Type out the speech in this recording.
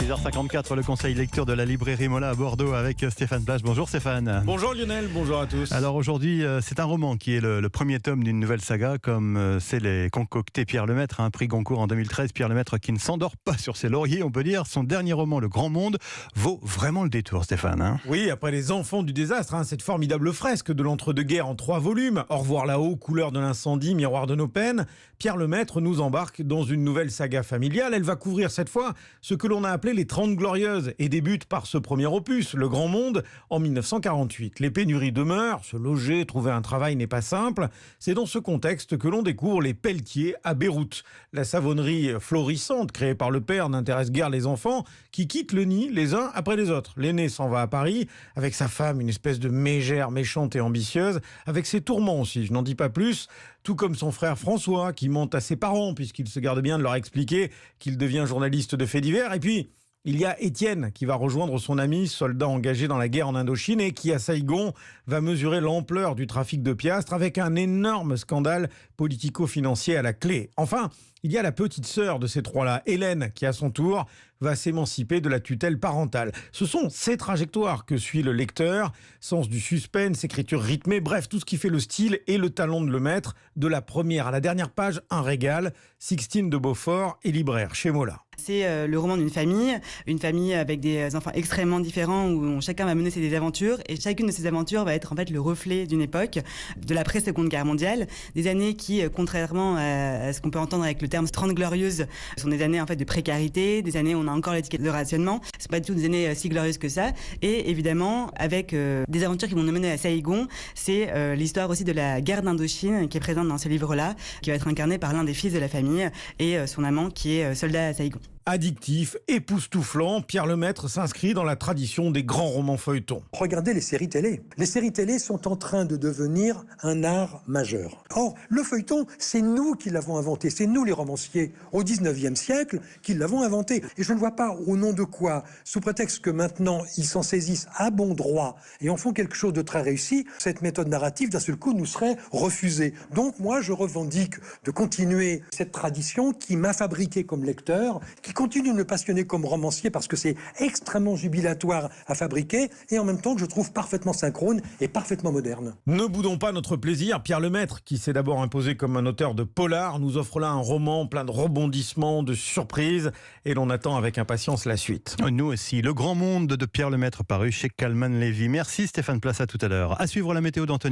6h54, le conseil lecture de la librairie Mola à Bordeaux avec Stéphane Plage. Bonjour Stéphane. Bonjour Lionel, bonjour à tous. Alors aujourd'hui, c'est un roman qui est le premier tome d'une nouvelle saga, comme c'est les concoctés Pierre Lemaitre, un prix Goncourt en 2013. Pierre Lemaitre qui ne s'endort pas sur ses lauriers, on peut dire. Son dernier roman, Le Grand Monde, vaut vraiment le détour, Stéphane. Oui, après Les Enfants du désastre, cette formidable fresque de l'entre-deux-guerres en 3 volumes, Au revoir là-haut, Couleur de l'incendie, Miroir de nos peines, Pierre Lemaitre nous embarque dans une nouvelle saga familiale. Elle va couvrir cette fois ce que l'on a appelé les 30 Glorieuses et débute par ce premier opus, Le Grand Monde, en 1948. Les pénuries demeurent, se loger, trouver un travail n'est pas simple. C'est dans ce contexte que l'on découvre les pelletiers à Beyrouth. La savonnerie florissante créée par le père n'intéresse guère les enfants qui quittent le nid les uns après les autres. L'aîné s'en va à Paris avec sa femme, une espèce de mégère méchante et ambitieuse, avec ses tourments aussi, je n'en dis pas plus, tout comme son frère François qui monte à ses parents puisqu'il se garde bien de leur expliquer qu'il devient journaliste de faits divers. Et puis, il y a Étienne qui va rejoindre son ami, soldat engagé dans la guerre en Indochine et qui, à Saïgon, va mesurer l'ampleur du trafic de piastres avec un énorme scandale politico-financier à la clé. Enfin, il y a la petite sœur de ces trois-là, Hélène, qui à son tour va s'émanciper de la tutelle parentale. Ce sont ces trajectoires que suit le lecteur, sens du suspense, écriture rythmée, bref, tout ce qui fait le style et le talent de Lemaitre. De la première à la dernière page, un régal. Sixtine de Beaufort est libraire chez Mola. C'est le roman d'une famille avec des enfants extrêmement différents où chacun va mener ses aventures et chacune de ces aventures va être en fait le reflet d'une époque, de l'après-Seconde Guerre mondiale, des années qui, contrairement à ce qu'on peut entendre avec le terme 30 glorieuses, sont des années en fait de précarité, des années où on a encore l'étiquette de rationnement. C'est pas du tout des années si glorieuses que ça. Et évidemment, avec des aventures qui vont nous mener à Saïgon, c'est l'histoire aussi de la guerre d'Indochine qui est présente dans ce livre-là, qui va être incarnée par l'un des fils de la famille et son amant qui est soldat à Saïgon. Addictif, époustouflant, Pierre Lemaitre s'inscrit dans la tradition des grands romans feuilletons. Regardez les séries télé. Les séries télé sont en train de devenir un art majeur. Or, le feuilleton, c'est nous qui l'avons inventé. C'est nous les romanciers, au 19e siècle, qui l'avons inventé. Et je ne vois pas au nom de quoi, sous prétexte que maintenant ils s'en saisissent à bon droit et en font quelque chose de très réussi, cette méthode narrative d'un seul coup nous serait refusée. Donc moi je revendique de continuer cette tradition qui m'a fabriqué comme lecteur, qui continue de me passionner comme romancier parce que c'est extrêmement jubilatoire à fabriquer et en même temps que je trouve parfaitement synchrone et parfaitement moderne. Ne boudons pas notre plaisir. Pierre Lemaitre, qui s'est d'abord imposé comme un auteur de polar, nous offre là un roman plein de rebondissements, de surprises et l'on attend avec impatience la suite. Nous aussi, Le Grand Monde de Pierre Lemaitre paru chez Calman Lévy. Merci Stéphane Plage, à tout à l'heure. À suivre la météo d'Anthony.